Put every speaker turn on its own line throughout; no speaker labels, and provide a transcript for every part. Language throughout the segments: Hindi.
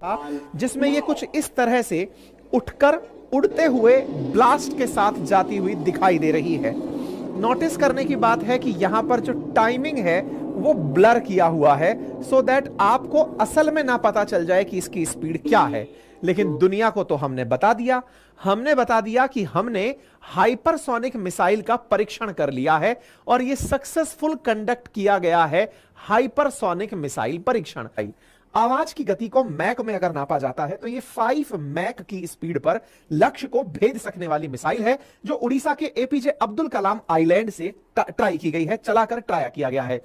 जिसमें ये कुछ इस तरह से उठकर उड़ते हुए ब्लास्ट के साथ जाती हुई दिखाई दे रही है। नोटिस करने की बात है कि यहां पर जो टाइमिंग है वो ब्लर किया हुआ है, सो दैट आपको असल में ना पता चल जाए कि इसकी स्पीड क्या है। लेकिन दुनिया को तो हमने बता दिया कि हमने हाइपरसोनिक मिसाइल का परीक्षण कर लिया है और यह सक्सेसफुल कंडक्ट किया गया है हाइपरसोनिक मिसाइल परीक्षण। आवाज की गति को मैक में अगर नापा जाता है तो ये 5 मैक की स्पीड पर लक्ष्य को भेद सकने वाली मिसाइल है, जो उड़ीसा के एपीजे अब्दुल कलाम आइलैंड से ट्राई की गई है, चलाकर ट्राई किया गया है।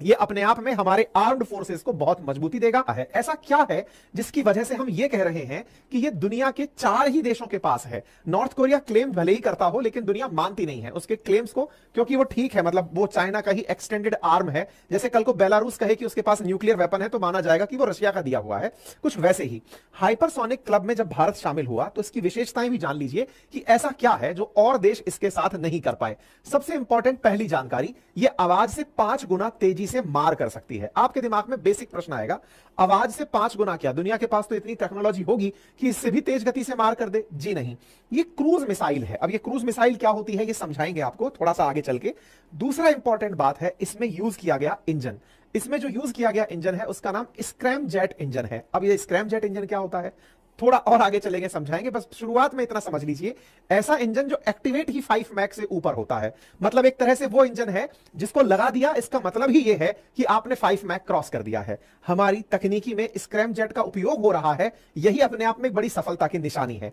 ये अपने आप में हमारे आर्म्ड फोर्सेस को बहुत मजबूती देगा है। ऐसा क्या है जिसकी वजह से हम ये कह रहे हैं कि ये दुनिया के 4 ही देशों के पास है। नॉर्थ कोरिया क्लेम भले ही करता हो, लेकिन दुनिया मानती नहीं है उसके क्लेम्स को, क्योंकि वो ठीक है, मतलब वो चाइना का ही एक्सटेंडेड आर्म है। जैसे कल को बेलारूस कहे कि उसके पास न्यूक्लियर वेपन है तो माना जाएगा कि वो रशिया का दिया हुआ है। कुछ वैसे ही हाइपरसोनिक क्लब में जब भारत शामिल हुआ तो इसकी विशेषताएं भी जान लीजिए कि ऐसा क्या है जो और देश इसके साथ नहीं कर पाए। सबसे इंपॉर्टेंट पहली जानकारी, ये आवाज से 5 गुना तेजी से मार कर सकती है। आपके दिमाग में बेसिक प्रश्न आएगा, आवाज से 5 गुना क्या? दुनिया के पास तो इतनी टेक्नोलॉजी होगी कि इससे भी तेज गति से मार कर दे? जी नहीं, ये क्रूज मिसाइल है। अब ये क्रूज मिसाइल क्या होती है ये समझाएंगे आपको थोड़ा सा आगे चल के। दूसरा इंपॉर्टेंट बात है, इसमें यूज किया गया इंजन। इसमें जो यूज किया गया इंजन है उसका नाम स्क्रैमजेट इंजन है। अब ये स्क्रैमजेट इंजन क्या होता है थोड़ा और आगे चलेंगे समझाएंगे, बस शुरुआत में इतना समझ लीजिए। ऐसा इंजन जो एक्टिवेट ही 5 मैक से ऊपर होता है, मतलब एक तरह से वो इंजन है जिसको लगा दिया, इसका मतलब ही ये है कि आपने 5 मैक क्रॉस कर दिया है। हमारी तकनीकी में स्क्रैमजेट का उपयोग हो रहा है, यही अपने आप में एक बड़ी सफलता की निशानी है।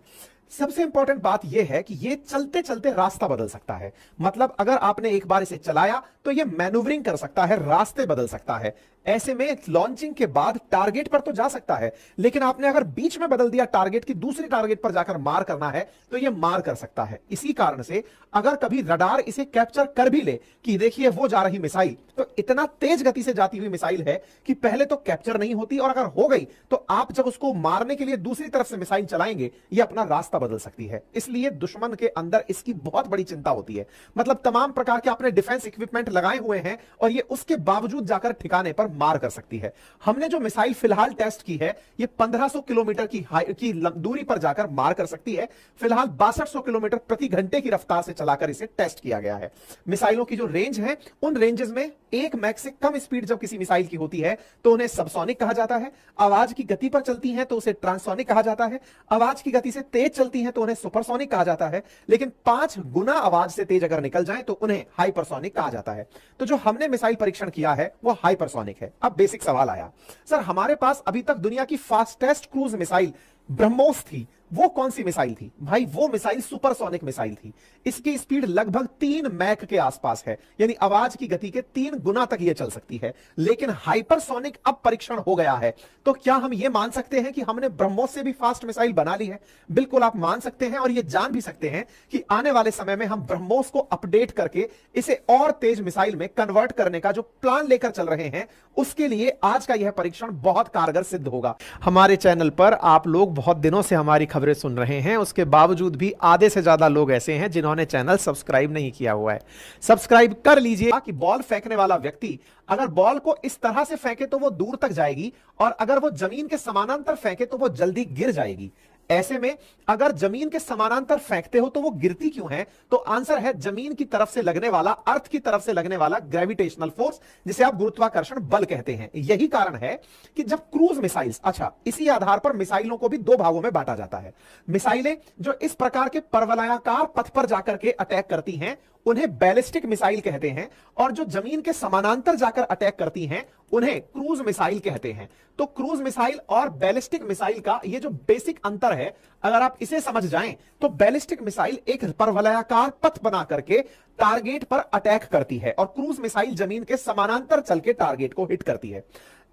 सबसे इंपॉर्टेंट बात यह है कि यह चलते चलते रास्ता बदल सकता है। मतलब अगर आपने एक बार इसे चलाया तो यह मैन्यूवरिंग कर सकता है, रास्ते बदल सकता है। ऐसे में लॉन्चिंग के बाद टारगेट पर तो जा सकता है, लेकिन आपने अगर बीच में बदल दिया टारगेट की, दूसरी टारगेट पर जाकर मार करना है तो यह मार कर सकता है। इसी कारण से अगर कभी रडार इसे कैप्चर कर भी ले कि देखिए वो जा रही मिसाइल, तो इतना तेज गति से जाती हुई मिसाइल है कि पहले तो कैप्चर नहीं होती, और अगर हो गई तो आप जब उसको मारने के लिए दूसरी तरफ से मिसाइल चलाएंगे यह अपना रास्ता बदल सकती है। इसलिए दुश्मन के अंदर इसकी बहुत बड़ी चिंता होती है। मतलब तमाम प्रकार के आपने डिफेंस इक्विपमेंट लगाए हुए हैं और ये उसके बावजूद जाकर ठिकाने पर मार कर सकती है। हमने जो मिसाइल फिलहाल टेस्ट की है ये 1500 किलोमीटर की दूरी पर जाकर मार कर सकती है। फिलहाल 6200 किलोमीटर प्रति घंटे की रफ्तार से चलाकर इसे टेस्ट किया गया है। मिसाइलों की जो रेंज है उन रेंजेस में 1 मैक से कम स्पीड जब किसी मिसाइल की होती है तो उन्हें सबसोनिक कहा जाता है। आवाज की गति पर चलती है तो उसे ट्रांससोनिक कहा जाता है। आवाज की गति से तेज चलती है तो उन्हें सुपरसोनिक कहा जाता है। लेकिन 5 गुना आवाज से तेज अगर निकल जाए तो उन्हें हाइपरसोनिक कहा जाता है। तो जो हमने मिसाइल परीक्षण किया है वो हाइपरसोनिक है। अब बेसिक सवाल आया, सर हमारे पास अभी तक दुनिया की फास्टेस्ट क्रूज मिसाइल ब्रह्मोस थी, वो कौन सी मिसाइल थी? भाई वो मिसाइल सुपरसोनिक मिसाइल थी। इसकी स्पीड लगभग 3 मैक के आसपास है, यानी आवाज की गति के 3 गुना तक यह चल सकती है। लेकिन हाइपरसोनिक अब परीक्षण हो गया है, तो क्या हम यह मान सकते हैं कि हमने ब्रह्मोस से भी फास्ट मिसाइल बना ली है? बिल्कुल आप मान सकते हैं, और यह जान भी सकते हैं कि आने वाले समय में हम ब्रह्मोस को अपडेट करके इसे और तेज मिसाइल में कन्वर्ट करने का जो प्लान लेकर चल रहे हैं, उसके लिए आज का यह परीक्षण बहुत कारगर सिद्ध होगा। हमारे चैनल पर आप लोग बहुत दिनों से हमारी खबरें सुन रहे हैं, उसके बावजूद भी आधे से ज्यादा लोग ऐसे हैं जिन्होंने चैनल सब्सक्राइब नहीं किया हुआ है। सब्सक्राइब कर लीजिए कि बॉल फेंकने वाला व्यक्ति अगर बॉल को इस तरह से फेंके तो वो दूर तक जाएगी, और अगर वो जमीन के समानांतर फेंके तो वो जल्दी गिर जाएगी। ऐसे में अगर जमीन के समानांतर फेंकते हो तो वो गिरती क्यों है? तो आंसर है जमीन की तरफ से लगने वाला, अर्थ की तरफ से लगने वाला ग्रेविटेशनल फोर्स, जिसे आप गुरुत्वाकर्षण बल कहते हैं। यही कारण है कि जब क्रूज मिसाइल्स, अच्छा इसी आधार पर मिसाइलों को भी 2 भागों में बांटा जाता है। मिसाइलें जो इस प्रकार के परवलयाकार पथ पर जाकर के अटैक करती हैं उन्हें बैलिस्टिक मिसाइल कहते हैं, और जो जमीन के समानांतर जाकर अटैक करती हैं उन्हें क्रूज मिसाइल कहते हैं। तो क्रूज मिसाइल और बैलिस्टिक मिसाइल का ये जो बेसिक अंतर है, अगर आप इसे समझ जाएं तो बैलिस्टिक मिसाइल एक परवलयाकार पथ बना करके टारगेट पर अटैक करती है, और क्रूज मिसाइल जमीन के समानांतर चल के टारगेट को हिट करती है।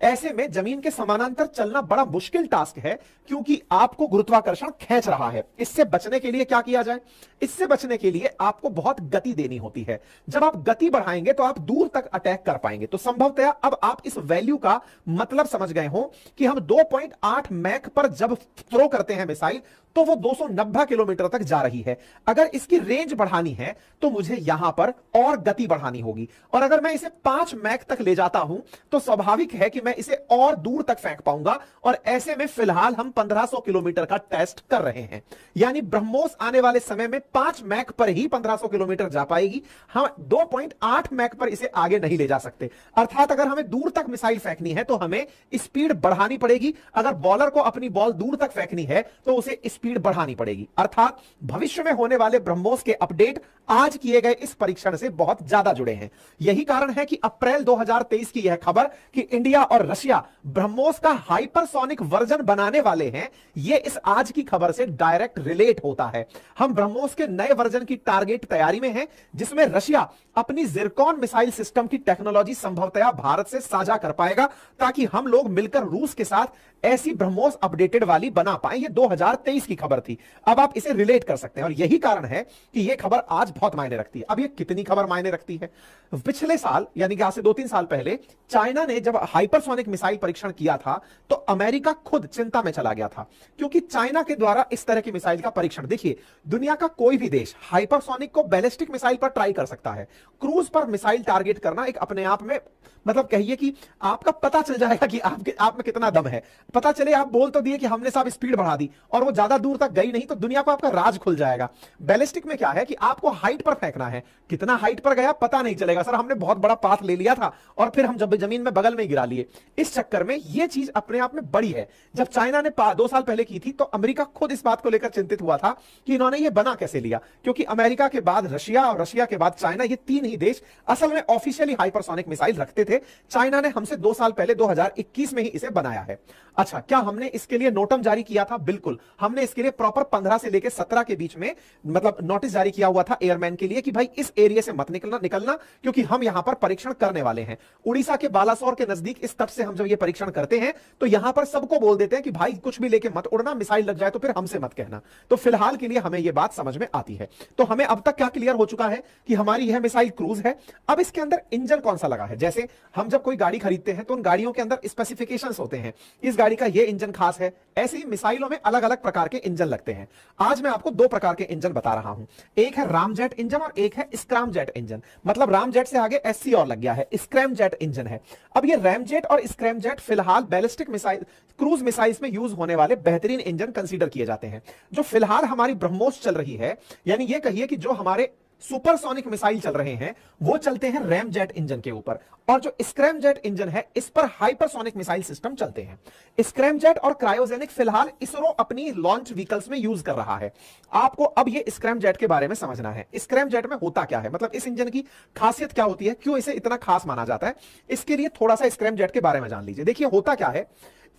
ऐसे में जमीन के समानांतर चलना बड़ा मुश्किल टास्क है, क्योंकि आपको गुरुत्वाकर्षण खींच रहा है। इससे बचने के लिए क्या किया जाए? इससे बचने के लिए आपको बहुत गति देनी होती है। जब आप गति बढ़ाएंगे तो आप दूर तक अटैक कर पाएंगे। तो संभवतः अब आप इस वैल्यू का मतलब समझ गए हो कि हम 2.8 मैक पर जब थ्रो करते हैं मिसाइल तो वो 290 किलोमीटर तक जा रही है। अगर इसकी रेंज बढ़ानी है तो मुझे यहां पर और गति बढ़ानी होगी, और अगर मैं इसे 5 मैक तक ले जाता हूं तो स्वाभाविक है कि मैं मैं इसे और दूर तक फेंक पाऊंगा। और ऐसे में फिलहाल हम 1500 किलोमीटर का टेस्ट कर रहे हैं, यानी ब्रह्मोस आने वाले समय में 5 मैक पर ही 1500 किलोमीटर जा पाएगी। हम 2.8 मैक पर इसे आगे नहीं ले जा सकते। अर्थात अगर हमें दूर तक मिसाइल फेंकनी है तो हमें स्पीड बढ़ानी पड़ेगी। अगर बॉलर को अपनी बॉल दूर तक फेंकनी है तो उसे स्पीड बढ़ानी पड़ेगी। अर्थात भविष्य में होने वाले ब्रह्मोस के अपडेट आज किए गए इस परीक्षण से बहुत ज्यादा जुड़े हैं। यही कारण है कि अप्रैल 2023 की यह खबर कि इंडिया और रशिया ब्रह्मोस का हाइपरसोनिक वर्जन बनाने वाले हैं, यह इस आज की खबर से डायरेक्ट रिलेट होता है। हम ब्रह्मोस के नए वर्जन की टारगेट तैयारी में हैं, जिसमें रशिया अपनी जिरकॉन मिसाइल सिस्टम की टेक्नोलॉजी संभवतः भारत से साझा कर पाएगा, ताकि हम लोग मिलकर रूस के साथ ऐसी ब्रह्मोस अपडेटेड वाली बना पाए। ये 2023 की खबर थी। अब आप इसे रिलेट कर सकते हैं और यही कारण है कि यह खबर आज बहुत मायने रखती है। अब ये कितनी खबर मायने रखती है? पिछले साल यानी कि आज से 2-3 साल पहले चाइना ने जब हाइपरसोनिक मिसाइल परीक्षण किया था तो अमेरिका खुद चिंता में चला गया था, क्योंकि चाइना के द्वारा इस तरह की मिसाइल का परीक्षण, देखिए दुनिया का कोई भी देश हाइपरसोनिक को बैलिस्टिक मिसाइल पर ट्राई कर सकता है। क्रूज पर मिसाइल टारगेट करना एक अपने आप में, मतलब कहिए कि आपका पता चल जाएगा कि आप में कितना दम है। पता चले आप बोल तो दिए कि हमने साहब स्पीड बढ़ा दी और वो ज्यादा दूर तक गई नहीं, तो दुनिया को आपका राज खुल जाएगा। बैलिस्टिक में क्या है कि आपको हाइट पर फेंकना है, कितना हाइट पर गया पता नहीं चलेगा। सर हमने बहुत बड़ा पाथ ले लिया था और फिर हम जब जमीन में बगल में गिरा लिए। इस चक्कर में यह चीज अपने आप में बड़ी है। जब चाइना ने 2 साल पहले की थी तो अमेरिका खुद इस बात को लेकर चिंतित हुआ था कि इन्होंने ये बना कैसे लिया, क्योंकि अमेरिका के बाद रशिया और रशिया के बाद चाइना, ये 3 ही देश असल में ऑफिशियली हाइपरसोनिक मिसाइल रखते थे। चाइना ने हमसे 2 साल पहले 2021 में ही इसे बनाया है। अच्छा, क्या हमने इसके लिए नोटम जारी किया था? बिल्कुल, हमने इसके लिए प्रॉपर 15 से लेकर 17 के बीच में मतलब नोटिस जारी किया हुआ था एयरमैन के लिए कि भाई इस एरिया से मत निकलना, क्योंकि हम यहां पर परीक्षण करने वाले हैं। उड़ीसा के बालासोर के नजदीक इस तट से हम जब ये परीक्षण करते हैं तो यहां पर सबको बोल देते हैं कि भाई कुछ भी लेके मत उड़ना, मिसाइल लग जाए तो फिर हमसे मत कहना। तो फिलहाल के लिए हमें यह बात समझ में आती है। तो हमें अब तक क्या क्लियर हो चुका है कि हमारी यह मिसाइल क्रूज है। अब इसके अंदर इंजन कौन सा लगा है? जैसे हम जब कोई गाड़ी खरीदते हैं तो उन गाड़ियों के अंदर स्पेसिफिकेशंस होते हैं, इस गाड़ी का ये इंजन खास है। ऐसे ही मिसाइलों में अलग अलग प्रकार के इंजन लगते हैं। आज मैं आपको 2 प्रकार के इंजन बता रहा हूं, एक है रामजेट इंजन और एक है स्क्रैमजेट इंजन। मतलब रामजेट से आगे एससी और लग गया है, स्क्रैमजेट इंजन है। अब ये रैमजेट और स्क्रैमजेट फिलहाल बैलिस्टिक मिसाइल, क्रूज मिसाइल्स में यूज होने वाले बेहतरीन इंजन कंसीडर किए जाते हैं। जो फिलहाल हमारी ब्रह्मोस चल रही है, यानी ये कहिए कि जो हमारे सुपरसोनिक मिसाइल चल रहे हैं वो चलते हैं रैमजेट इंजन के ऊपर, और जो स्क्रैमजेट इंजन है इस पर हाइपरसोनिक मिसाइल सिस्टम चलते हैं। स्क्रैमजेट और क्रायोजेनिक फिलहाल इसरो अपनी लॉन्च व्हीकल्स में यूज कर रहा है। आपको अब ये स्क्रैमजेट के बारे में समझना है। स्क्रैमजेट में होता क्या है, मतलब इस इंजन की खासियत क्या होती है, क्यों इसे इतना खास माना जाता है, इसके लिए थोड़ा सा स्क्रैमजेट के बारे में जान लीजिए। देखिए होता क्या है,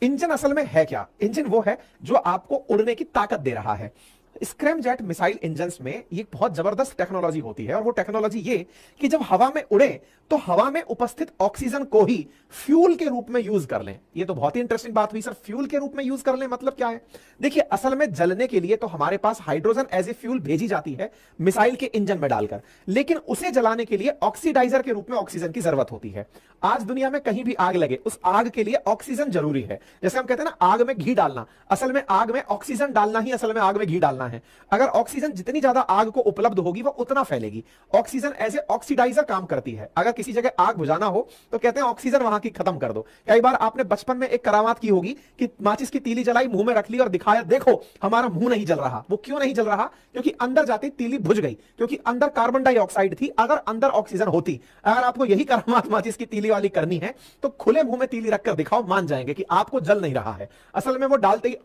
इंजन असल में है क्या? इंजन वो है जो आपको उड़ने की ताकत दे रहा है। स्क्रैमजेट मिसाइल इंजन्स में ये बहुत जबरदस्त टेक्नोलॉजी होती है, और वो टेक्नोलॉजी ये कि जब हवा में उड़े तो हवा में उपस्थित ऑक्सीजन को ही फ्यूल के रूप में यूज कर लें। ये तो बहुत ही इंटरेस्टिंग बात हुई सर, फ्यूल के रूप में यूज कर लें मतलब क्या है? देखिए असल में जलने के लिए तो हमारे पास हाइड्रोजन एज ए फ्यूल भेजी जाती है मिसाइल के इंजन में डालकर, लेकिन उसे जलाने के लिए ऑक्सीडाइजर के रूप में ऑक्सीजन की जरूरत होती है। आज दुनिया में कहीं भी आग लगे, उस आग के लिए ऑक्सीजन जरूरी है। जैसे हम कहते हैं ना आग में घी डालना, असल में आग में ऑक्सीजन डालना ही असल में आग में घी डालना है। अगर ऑक्सीजन जितनी ज्यादा आग को उपलब्ध होगी वो उतना फैलेगी। ऑक्सीजन एज ए ऑक्सीडाइजर काम करती है। अगर किसी जगह आग बुझाना हो तो कहते हैं ऑक्सीजन वहां की खत्म कर दो। कई बार आपने बचपन में एक करामात की होगी कि माचिस की तीली जलाई, मुंह में रख ली और दिखाया देखो हमारा मुंह नहीं जल रहा। वो क्यों नहीं जल रहा? क्योंकि अंदर जाती तीली बुझ गई, क्योंकि अंदर कार्बन डाइऑक्साइड थी। अगर अंदर ऑक्सीजन होती, अगर आपको यही करामात माचिस की तीली वाली करनी है तो खुले मुंह में तीली रखकर दिखाओ, मान जाएंगे कि आपको जल नहीं रहा है। असल में वो डालते ही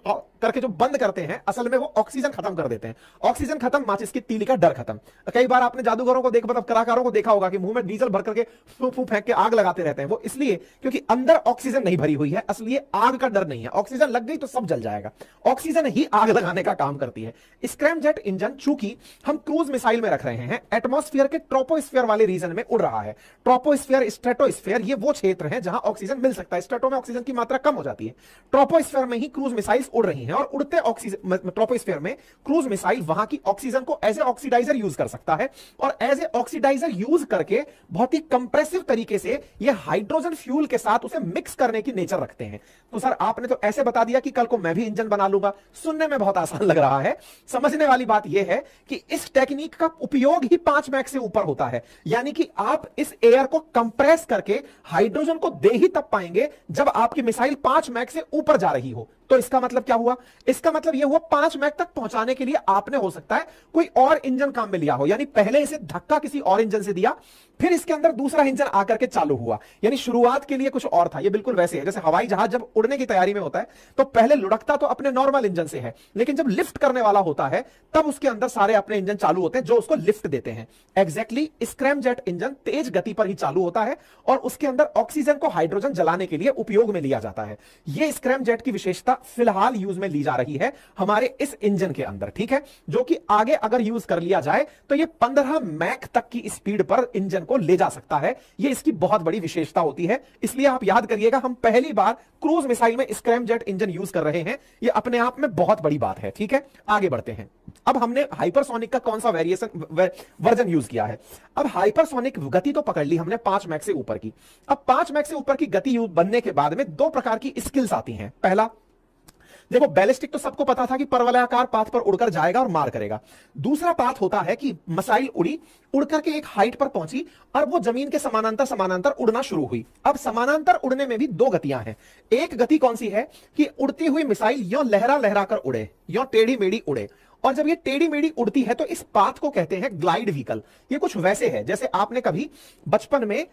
करके जो बंद करते हैं, असल में वो ऑक्सीजन खत्म कर देते हैं। ऑक्सीजन खत्म, माचिस की तीली का डर खत्म। कई बार आपने जादूगरों को मतलब कलाकारों को देखा होगा कि मुंह में डीजल भर करके फू फू फेंक के आग लगाते रहते हैं। वो इसलिए क्योंकि अंदर ऑक्सीजन नहीं भरी हुई है, इसलिए आग का डर नहीं है। ऑक्सीजन लग गई तो सब जल जाएगा। ऑक्सीजन ही आग लगाने का काम करती है। स्क्रैमजेट इंजन चूंकि हम क्रूज मिसाइल में रख रहे हैं, एटमॉस्फेयर के ट्रोपोस्फेयर वाले रीजन में उड़ रहा है। ट्रोपोस्फेयर, स्ट्रेटोस्फेयर ये वो क्षेत्र है जहां ऑक्सीजन मिल सकता है। स्ट्रेटो में ऑक्सीजन की मात्रा कम हो जाती है, ट्रोपोस्फेयर में ही क्रूज मिसाइल्स उड़ रही हैं और उड़ते ऑक्सीजन ट्रोपोस्फेयर में क्रूज मिसाइल वहां की ऑक्सीजन को एज ए ऑक्सीडाइजर यूज कर सकता है, और एज ए ऑक्सीडाइजर यूज करके बहुत ही कंप्रेसिव तरीके से ये हाइड्रोजन फ्यूल के साथ उसे मिक्स करने की नेचर रखते हैं। तो सर आपने तो ऐसे बता दिया कि कल को मैं भी इंजन बना लूंगा, सुनने में बहुत आसान लग रहा है। समझने वाली बात यह है कि इस टेक्निक का उपयोग ही 5 मैक से ऊपर होता है, यानी कि आप इस एयर को कंप्रेस करके हाइड्रोजन को दे ही तब पाएंगे जब आपकी मिसाइल 5 मैक से ऊपर जा रही हो। तो इसका मतलब क्या हुआ? इसका मतलब यह हुआ 5 मैक तक पहुंचाने के लिए आपने हो सकता है कोई और इंजन काम में लिया हो, यानी पहले इसे धक्का किसी और इंजन से दिया, फिर इसके अंदर दूसरा इंजन आकर के चालू हुआ, यानी शुरुआत के लिए कुछ और था। ये बिल्कुल वैसे है जैसे हवाई जहाज जब उड़ने की तैयारी में होता है तो पहले लुढ़कता तो अपने नॉर्मल इंजन से है, लेकिन जब लिफ्ट करने वाला होता है तब उसके अंदर सारे अपने इंजन चालू होते हैं जो उसको लिफ्ट देते हैं। एग्जैक्टली स्क्रैमजेट इंजन तेज गति पर ही चालू होता है और उसके अंदर ऑक्सीजन को हाइड्रोजन जलाने के लिए उपयोग में लिया जाता है। यह स्क्रैमजेट की विशेषता फिलहाल यूज में ली जा रही है हमारे इस इंजन के अंदर, ठीक है, जो कि आगे अगर यूज कर लिया जाए तो यह 15 मैक तक की स्पीड पर इंजन को ले जा सकता है। यह इसकी बहुत बड़ी विशेषता होती है। इसलिए आप याद करिएगा, हम पहली बार क्रूज मिसाइल में स्क्रैमजेट इंजन यूज कर रहे हैं, यह अपने आप में बहुत बड़ी बात है, ठीक है। आगे बढ़ते हैं। अब हमने हाइपरसोनिक का कौन सा वर्जन यूज किया है? अब हाइपरसोनिक गति तो पकड़ ली हमने 5 मैक से ऊपर की। अब 5 मैक से ऊपर की गति बनने के बाद में 2 प्रकार की स्किल्स आती हैं। पहला, देखो बैलिस्टिक तो सबको पता था कि परवलयाकार पाथ पर उड़कर जाएगा और मार करेगा। दूसरा पाथ होता है कि मिसाइल उड़ी, उड़कर के एक हाइट पर पहुंची और वो जमीन के समानांतर समानांतर उड़ना शुरू हुई। अब समानांतर उड़ने में भी 2 गतियां हैं। एक गति कौन सी है कि उड़ती हुई मिसाइल यो लहरा लहरा कर उड़े, यो टेढ़ी मेढ़ी उड़े, और जब ये टेढ़ी मेढ़ी उड़ती है तो इस पाथ को कहते हैं ग्लाइड व्हीकल। ये कुछ वैसे है जैसे आपने कभी बचपन में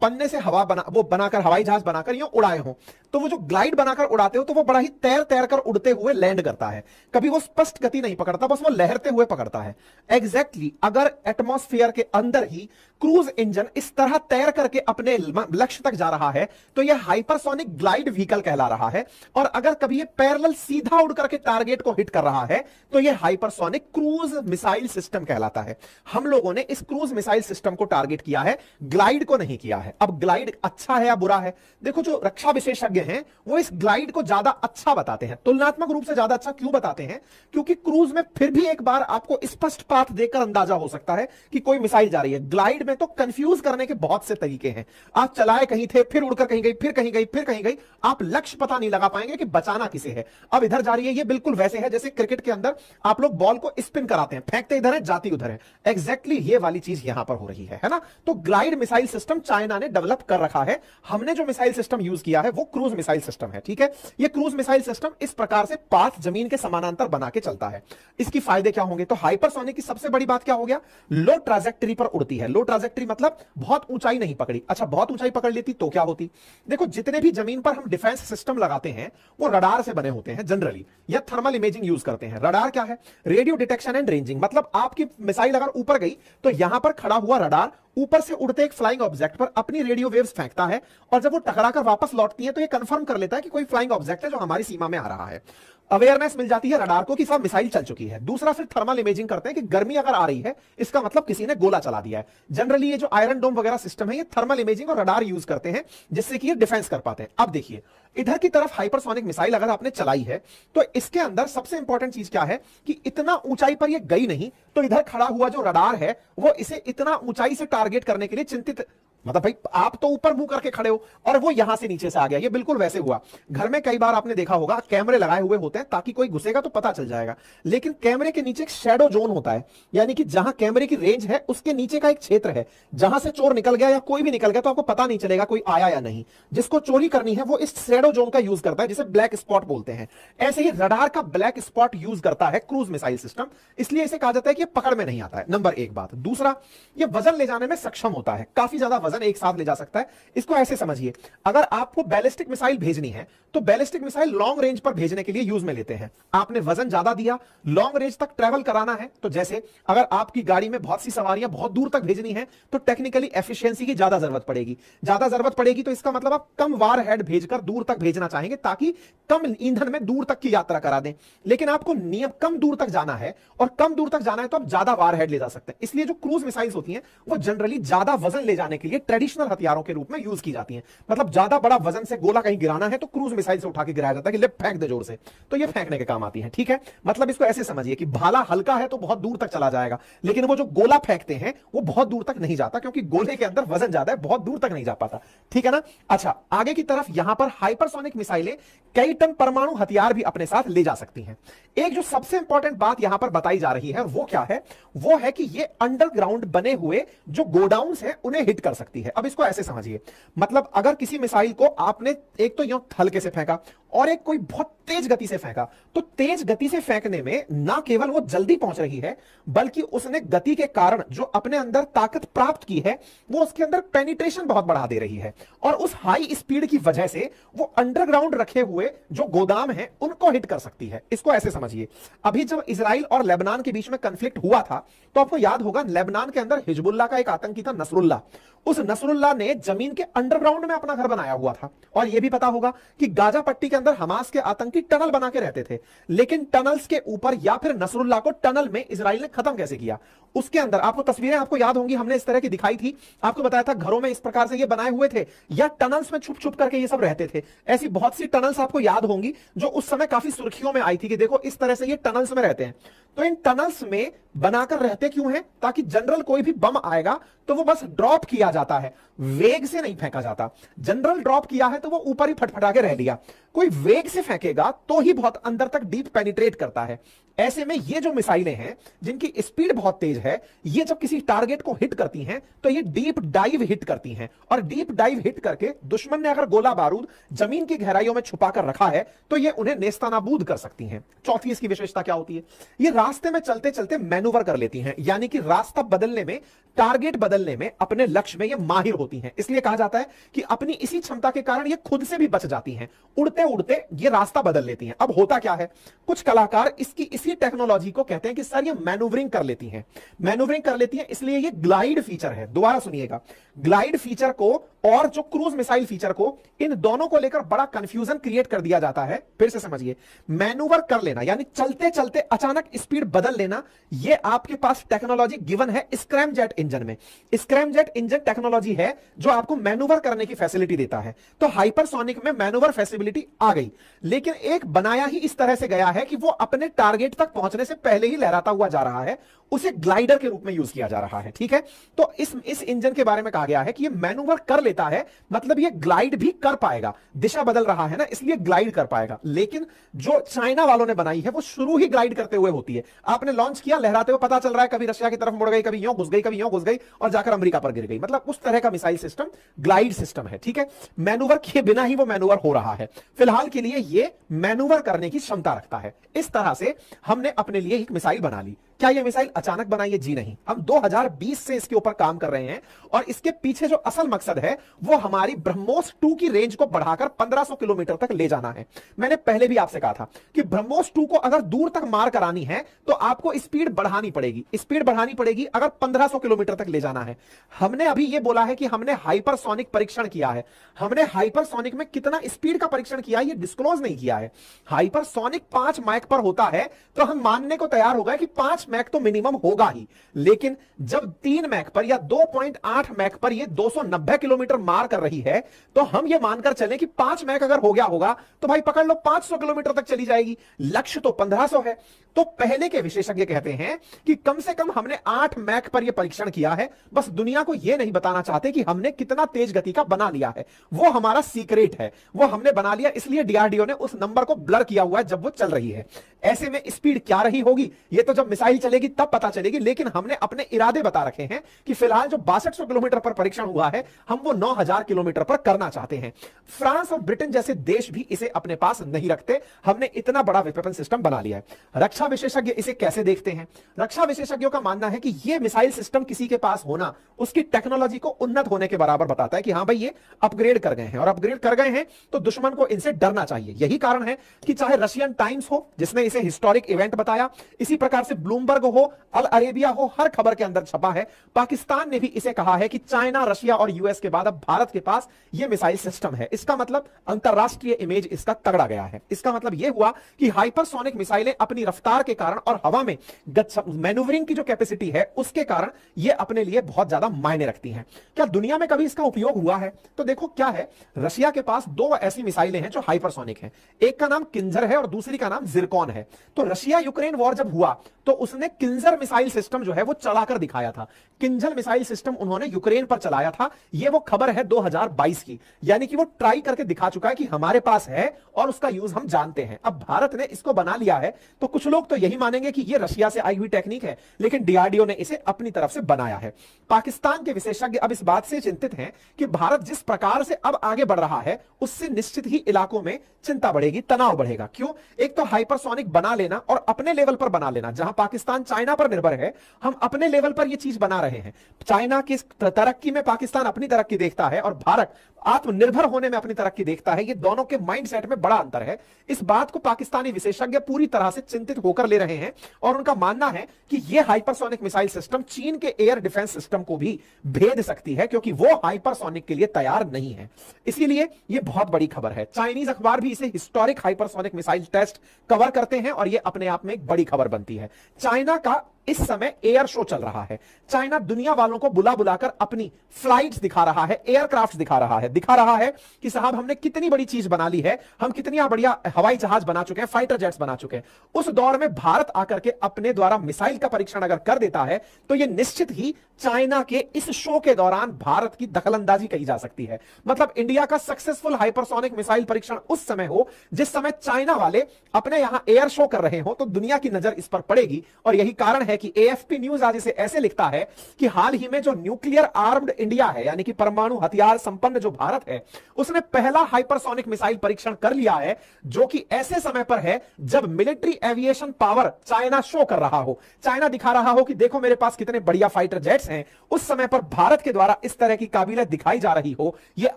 पन्ने से हवा बनाकर हवाई जहाज बनाकर यूं उड़ाए हो, तो वो जो ग्लाइड बनाकर उड़ाते हो तो वो बड़ा ही तैर तैर कर उड़ते हुए लैंड करता है। कभी वो स्पष्ट गति नहीं पकड़ता, बस वो लहरते हुए पकड़ता है। एग्जैक्टली अगर एटमॉस्फेयर के अंदर ही क्रूज इंजन इस तरह तैर करके अपने लक्ष्य तक जा रहा है तो यह हाइपरसोनिक ग्लाइड व्हीकल कहला रहा है। और अगर कभी ये पैरेलल सीधा उड़ करके टारगेट को हिट कर रहा है तो यह हाइपरसोनिक क्रूज मिसाइल सिस्टम कहलाता है। हम लोगों ने इस क्रूज मिसाइल सिस्टम को टारगेट किया है, ग्लाइड को नहीं किया है। अब ग्लाइड अच्छा है या बुरा है? देखो, जो रक्षा विशेषज्ञ हैं वो इस ग्लाइड को ज्यादा अच्छा बताते हैं। तुलनात्मक रूप से ज्यादा अच्छा क्यों बताते हैं? क्योंकि क्रूज में फिर भी एक बार आपको स्पष्ट पाथ देखकर अंदाजा हो सकता है कि कोई मिसाइल जा रही है। ग्लाइड में तो कंफ्यूज करने के बहुत से तरीके हैं। आप चलाए कहीं थे, फिर उड़कर कहीं गई, फिर कहीं गई, फिर कहीं गई, आप लक्ष्य पता नहीं लगा पाएंगे कि बचाना किसे है। अब इधर जा रही है, ये बिल्कुल वैसे है जैसे क्रिकेट के अंदर आप लोग बॉल को स्पिन कराते हैं, फेंकते इधर है जाती उधर है। एग्जैक्टली ये वाली चीज यहां पर हो रही है ना। तो ग्लाइड मिसाइल सिस्टम चाइना ने डेवलप कर रखा है। हमने जो मिसाइल सिस्टम यूज किया है वो क्रूज मिसाइल सिस्टम है, ठीक है। ये क्रूज मिसाइल सिस्टम इस प्रकार से पाथ जमीन के समानांतर बना के चलता है। इसकी फायदे क्या होंगे? तो हाइपरसोनिक की सबसे बड़ी बात क्या हो गया? लो ट्राजेक्टरी पर उड़ती है। लो ट्राजेक्टरी मतलब बहुत ऊंचाई नहीं पकड़ी। अच्छा, बहुत ऊंचाई पकड़ लेती तो क्या होती? देखो, जितने भी जमीन पर हम डिफेंस सिस्टम लगाते हैं वो रडार से बने होते हैं जनरली, या थर्मल इमेजिंग यूज करते हैं। रडार क्या है? Radio detection and ranging. मतलब आपकी मिसाइल अगर ऊपर गई तो यहां पर खड़ा हुआ रडार ऊपर से उड़ते एक फ्लाइंग ऑब्जेक्ट पर अपनी रेडियो वेव्स फेंकता है, और जब वो टकराकर वापस लौटती है तो ये कंफर्म कर लेता है कि कोई फ्लाइंग ऑब्जेक्ट है जो हमारी सीमा में आ रहा है। अवेयरनेस मिल जाती है रडार को कि साहब मिसाइल चल चुकी है। दूसरा, फिर थर्मल इमेजिंग करते हैं कि गर्मी अगर आ रही है इसका मतलब किसी ने गोला चला दिया है। जनरली ये जो आयरन डोम वगैरह सिस्टम है ये थर्मल इमेजिंग और रडार यूज करते हैं जिससे कि ये डिफेंस कर पाते हैं। अब देखिए, इधर की तरफ हाइपरसोनिक मिसाइल अगर आपने चलाई है तो इसके अंदर सबसे इंपॉर्टेंट चीज क्या है कि इतना ऊंचाई पर ये गई नहीं, तो इधर खड़ा हुआ जो रडार है वो इसे इतना ऊंचाई से टारगेट करने के लिए चिंतित, मतलब भाई आप तो ऊपर मुंह करके खड़े हो और वो यहां से नीचे से आ गया। ये बिल्कुल वैसे हुआ। घर में कई बार आपने देखा होगा कैमरे लगाए हुए होते हैं ताकि कोई घुसेगा तो पता चल जाएगा, लेकिन कैमरे के नीचे एक शैडो जोन होता है, यानी कि जहां कैमरे की रेंज है उसके नीचे का एक क्षेत्र है जहां से चोर निकल गया या कोई भी निकल गया तो आपको पता नहीं चलेगा कोई आया या नहीं। जिसको चोरी करनी है वो इस शैडो जोन का यूज करता है जिसे ब्लैक स्पॉट बोलते हैं। ऐसे ही रडार का ब्लैक स्पॉट यूज करता है क्रूज मिसाइल सिस्टम, इसलिए इसे कहा जाता है कि पकड़ में नहीं आता है। नंबर 1 बात। दूसरा, ये वजन ले जाने में सक्षम होता है, काफी ज्यादा वजन एक साथ ले जा सकता है। इसको ऐसे समझिए, अगर आपको बैलिस्टिक मिसाइल भेजनी है तो बैलिस्टिक मिसाइल लॉन्ग रेंज पर भेजने के लिए यूज में लेते हैं। आपने वजन ज्यादा दिया, लॉन्ग रेंज तक ट्रैवल कराना है, तो जैसे अगर आपकी गाड़ी में बहुत सी सवारियां बहुत दूर तक भेजनी है तो टेक्निकली एफिशिएंसी की ज्यादा जरूरत पड़ेगी। ज्यादा जरूरत पड़ेगी तो इसका मतलब आप कम वार हेड भेजकर दूर तक भेजना चाहेंगे ताकि कम ईंधन में दूर तक की यात्रा करा दें। लेकिन आपको नियम कम दूर तक जाना है और कम दूर तक जाना है तो आप ज्यादा वार हेड ले जा सकते हैं। इसलिए जो क्रूज मिसाइल्स होती हैं वो जनरली ज्यादा वजन ले जाने के लिए ट्रेडिशनल हथियारों के रूप में यूज की जाती हैं। मतलब ज्यादा बड़ा वजन से गोला कहीं गिराना है तो क्रूज मिसाइल से उठा के गिराया जाता है कि ले फेंक दे जोर से, तो ये फेंकने के काम आती है। ठीक है, मतलब इसको ऐसे समझिए कि भाला हल्का है तो बहुत दूर तक चला जाएगा, लेकिन वो जो गोला फेंकते हैं वो बहुत दूर तक नहीं जाता, क्योंकि गोले के अंदर वजन ज्यादा है, बहुत दूर तक नहीं जा पाता। ठीक है ना। अच्छा, आगे की तरफ यहां पर हाइपरसोनिक मिसाइलें कई टन परमाणु हथियार भी अपने साथ ले जा सकती हैं। एक जो सबसे इंपॉर्टेंट बात यहां पर बताई जा रही है वो क्या है, वो है कि ये अंडरग्राउंड बने हुए जो गोडाउन्स हैं उन्हें हिट कर सकती है। अब इसको ऐसे समझिए, मतलब अगर किसी मिसाइल को आपने एक तो यूं हल्के से फेंका और एक कोई बहुत तेज गति से फेंका, तो तेज गति से फेंकने में ना केवल वो जल्दी पहुंच रही है, बल्कि उसने गति के कारण जो अपने अंदर ताकत प्राप्त की है वो उसके अंदर पेनिट्रेशन बहुत बढ़ा दे रही है, और उस हाई स्पीड की वजह से वो अंडरग्राउंड रखे हुए जो गोदाम हैं उनको हिट कर सकती है। इसको ऐसे समझिए, अभी जब इजराइल और लेबनान के बीच में कंफ्लिक्ट हुआ था तो आपको याद होगा लेबनान के अंदर हिजबुल्लाह का एक आतंकी था नसरुल्लाह। उस नसरुल्लाह ने जमीन के अंडरग्राउंड में अपना घर बनाया हुआ था, और यह भी पता होगा कि गाजा पट्टी के अंदर हमास के आतंकी टनल बना के रहते थे, लेकिन टनल्स के ऊपर या फिर नसरुल्लाह को टनल में इजराइल ने खत्म कैसे किया। उसके अंदर आपको तस्वीरें आपको याद होंगी, हमने इस तरह की दिखाई थी, आपको बताया था घरों में इस प्रकार से ये बनाए हुए थे या टनल्स में छुप छुप करके ये सब रहते थे। ऐसी बहुत सी टनल्स आपको याद होंगी जो उस समय काफी सुर्खियों में आई थी कि देखो इस तरह से ये टनल्स में रहते हैं। तो इन टनल्स में बनाकर रहते क्यों हैं, ताकि जनरल कोई भी बम आएगा तो वो बस ड्रॉप किया जाता है, वेग से नहीं फेंका जाता। जनरल ड्रॉप किया है तो वो ऊपर ही फटफटा के रह लिया, कोई वेग से फेंकेगा तो ही बहुत अंदर तक डीप पेनिट्रेट करता है। ऐसे में ये जो मिसाइलें हैं जिनकी स्पीड बहुत तेज है, ये जब किसी टारगेट को हिट करती हैं तो ये डीप डाइव हिट करती हैं, और डीप डाइव हिट करके दुश्मन ने अगर गोला बारूद जमीन की गहराइयों में छुपा कर रखा है तो ये उन्हें नेस्तनाबूद कर सकती हैं। चौथी इसकी विशेषता क्या होती है, ये रास्ते में चलते चलते मैनूवर कर लेती हैं, यानी कि रास्ता बदलने में, टारगेट बदलने में, अपने लक्ष्य में ये माहिर होती हैं। इसलिए कहा जाता है कि अपनी इसी क्षमता के कारण ये खुद से भी बच जाती हैं, उड़ते उड़ते ये रास्ता बदल लेती हैं। अब होता क्या है, कुछ कलाकार इसकी इसी टेक्नोलॉजी को कहते हैं कि सर ये मैनूवरिंग कर लेती हैं। मैनूवरिंग कर लेती हैं इसलिए ये ग्लाइड फीचर है। दोबारा सुनिएगा, ग्लाइड फीचर को और जो क्रूज मिसाइल फीचर को, इन दोनों को लेकर बड़ा कंफ्यूजन क्रिएट कर दिया जाता है। फिर से समझिए, मैनूवर कर लेना यानी चलते चलते अचानक स्पीड बदल लेना, ये आपके पास टेक्नोलॉजी गिवन है स्क्रैमजेट इंजन में। स्क्रैमजेट इंजन टेक्नोलॉजी है जो आपको मैनूवर करने की फैसिलिटी देता है। तो हाइपरसोनिक में मैनूवर फैसिलिटी आ गई, लेकिन एक बनाया ही इस तरह से गया है कि वो अपने टारगेट तक पहुंचने से पहले ही लहराता हुआ जा रहा है, उसे ग्लाइडर के रूप में यूज किया जा रहा है। ठीक है, तो इस इंजन के बारे में कहा गया है कि ये मैनूवर कर लेता है, मतलब ये ग्लाइड भी कर पाएगा, दिशा बदल रहा है ना इसलिए ग्लाइड कर पाएगा। लेकिन जो चाइना वालों ने बनाई है वो शुरू ही ग्लाइड करते हुए होती है। आपने लॉन्च किया, लहराते हुए पता चल रहा है कभी रशिया की तरफ मुड़ गई, कभी यूं घुस गई, कभी यूं घुस गई और जाकर अमेरिका पर गिर गई। मतलब उस तरह का मिसाइल सिस्टम ग्लाइड सिस्टम है। ठीक है, मैनूवर किए बिना ही वो मैनूवर हो रहा है। फिलहाल के लिए ये मैनूवर करने की क्षमता रखता है। इस तरह से हमने अपने लिए एक मिसाइल बना ली। क्या यह मिसाइल अचानक बनाई है? जी नहीं, हम 2020 से इसके ऊपर काम कर रहे हैं, और इसके पीछे जो असल मकसद है वो हमारी ब्रह्मोस 2 की रेंज को बढ़ाकर 1500 किलोमीटर तक ले जाना है। मैंने पहले भी आपसे कहा था कि ब्रह्मोस 2 को अगर दूर तक मार करानी है तो आपको स्पीड बढ़ानी पड़ेगी, स्पीड बढ़ानी पड़ेगी अगर 1500 किलोमीटर तक ले जाना है। हमने अभी ये बोला है कि हमने हाइपरसोनिक परीक्षण किया है। हमने हाइपरसोनिक में कितना स्पीड का परीक्षण किया ये डिस्क्लोज नहीं किया है। हाइपरसोनिक 5 मैक पर होता है तो हम मानने को तैयार हो गए कि 5 मैक तो मिनिमम होगा ही, लेकिन जब 3 मैक पर या 2.8 मैक पर ये 290 किलोमीटर मार कर रही है तो हम ये मानकर चलें कि 5 मैक अगर हो गया होगा तो भाई पकड़ लो 500 किलोमीटर तक चली जाएगी। लक्ष्य तो 1500 है। तो पहले के विशेषज्ञ कहते हैं कि कम से कम हमने 8 मैक पर यह परीक्षण किया है, बस दुनिया को यह नहीं बताना चाहते कि हमने कितना तेज गति का बना लिया है। वो हमारा सीक्रेट है, वो हमने बना लिया, इसलिए डीआरडीओ ने उस नंबर को ब्लर किया हुआ है जब वो चल रही है। ऐसे में स्पीड क्या रही होगी ये तो जब मिसाइल चलेगी तब पता चलेगी, लेकिन हमने अपने इरादे बता रखे हैं कि फिलहाल जो 6200 किलोमीटर पर परीक्षण हुआ है हम वो 9000 किलोमीटर पर करना चाहते हैं। फ्रांस और ब्रिटेन जैसे देश भी इसे अपने पास नहीं रखते, हमने इतना बड़ा वेपन सिस्टम बना लिया है। रक्षा विशेषज्ञ इसे कैसे देखते हैं? रक्षा विशेषज्ञों का मानना है कि यह मिसाइल सिस्टम किसी के पास होना उसकी टेक्नोलॉजी को उन्नत होने के बराबर बताता है कि हां भाई ये अपग्रेड कर गए हैं, और अपग्रेड कर गए हैं तो दुश्मन को इनसे डरना चाहिए। यही कारण है कि चाहे रशियन टाइम्स हो जिसने इसे हिस्टोरिक इवेंट बताया, इसी प्रकार से ब्लूमबर्ग ब्लूमबर्ग हो, अल अरेबिया हो, हर खबर के अंदर छपा है। पाकिस्तान ने भी इसे कहा है कि चाइना, रशिया और यूएस के बाद अब भारत के पास यह मिसाइल सिस्टम है। इसका मतलब अंतरराष्ट्रीय इमेज इसका तगड़ा गया है। इसका मतलब यह हुआ कि हाइपरसोनिक मिसाइलें अपनी रफ्तार के कारण और हवा में मैन्यूवरिंग की जो कैपेसिटी है उसके कारण यह अपने लिए बहुत ज्यादा मायने रखती हैं। क्या दुनिया में कभी इसका उपयोग हुआ है? तो देखो क्या है, रशिया के पास दो ऐसी मिसाइलें हैं जो हाइपरसोनिक हैं। एक का नाम किंजर है और दूसरी का नाम जिरकॉन है। तो रशिया यूक्रेन वॉर जब हुआ तो उसने किंजर मिसाइल सिस्टम जो है वो चलाकर दिखाया था। किंजर मिसाइल सिस्टम उन्होंने यूक्रेन पर चलाया था। ये वो खबर है 2022 की, यानी कि वो ट्राई करके दिखा चुका है कि हमारे पास है और उसका यूज हम जानते हैं। अब भारत ने इसको बना लिया है तो कुछ लोग तो यही मानेंगे कि ये रशिया से आई हुई टेक्निक है, लेकिन डीआरडीओ ने इसे अपनी तरफ से बनाया है। पाकिस्तान के विशेषज्ञ अब इस बात से चिंतित हैं कि भारत जिस प्रकार से अब आगे बढ़ रहा है उससे निश्चित ही इलाकों में चिंता बढ़ेगी, तनाव बढ़ेगा। क्यों? एक तो हाइपरसोनिक बना लेना और अपने लेवल पर बना लेना। जहां पाकिस्तान चाइना पर निर्भर है, हम अपने लेवल पर यह चीज बना रहे हैं। चाइना की तरक्की में पाकिस्तान अपनी तरक्की देखता है और भारत आत्मनिर्भर होने में अपनी तरक्की देखता है। ये दोनों के माइंडसेट में बड़ा अंतर है। इस बात को पाकिस्तानी विशेषज्ञ पूरी तरह से चिंतित होकर ले रहे हैं और उनका मानना है कि यह हाइपरसोनिक मिसाइल सिस्टम चीन के एयर डिफेंस सिस्टम को भी भेद सकती है, क्योंकि वो हाइपरसोनिक के लिए तैयार नहीं है। इसीलिए यह बहुत बड़ी खबर है। चाइनीज अखबार भी इसे historic hypersonic missile test cover करते हैं और यह अपने आप में एक बड़ी खबर बनती है। चाइना का इस समय एयर शो चल रहा है। चाइना दुनिया वालों को बुला बुलाकर अपनी फ्लाइट्स दिखा रहा है, एयरक्राफ्ट दिखा रहा है कि साहब हमने कितनी बड़ी चीज बना ली है, हम कितनी बढ़िया हवाई जहाज बना चुके हैं, फाइटर जेट्स बना चुके हैं। उस दौर में भारत आकर के अपने द्वारा मिसाइल का परीक्षण अगर कर देता है तो यह निश्चित ही चाइना के इस शो के दौरान भारत की दखलंदाजी कही जा सकती है। मतलब इंडिया का सक्सेसफुल हाइपरसोनिक मिसाइल परीक्षण उस समय हो जिस समय चाइना वाले अपने यहां एयर शो कर रहे हो, तो दुनिया की नजर इस पर पड़ेगी। और यही कारण है कि एएफपी न्यूज आज इसे ऐसे लिखता है कि हाल ही में जो न्यूक्लियर आर्म्ड इंडिया है, यानी कि परमाणु हथियार संपन्न जो भारत है, उसने पहला हाइपरसोनिक मिसाइल परीक्षण कर लिया है, जो कि ऐसे समय पर है जब military aviation power China show कर रहा हो, चाइना दिखा रहा हो कि देखो मेरे पास कितने बढ़िया फाइटर जेट्स हैं। उस समय पर भारत के द्वारा इस तरह की काबिलियत दिखाई जा रही हो, यह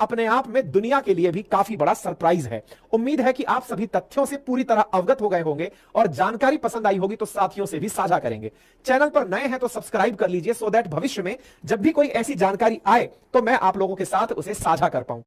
अपने आप में दुनिया के लिए भी काफी बड़ा सरप्राइज है। उम्मीद है कि आप सभी तथ्यों से पूरी तरह अवगत हो गए होंगे और जानकारी पसंद आई होगी तो साथियों से भी साझा करेंगे। चैनल पर नए हैं तो सब्सक्राइब कर लीजिए, सो दैट भविष्य में जब भी कोई ऐसी जानकारी आए तो मैं आप लोगों के साथ उसे साझा कर पाऊं।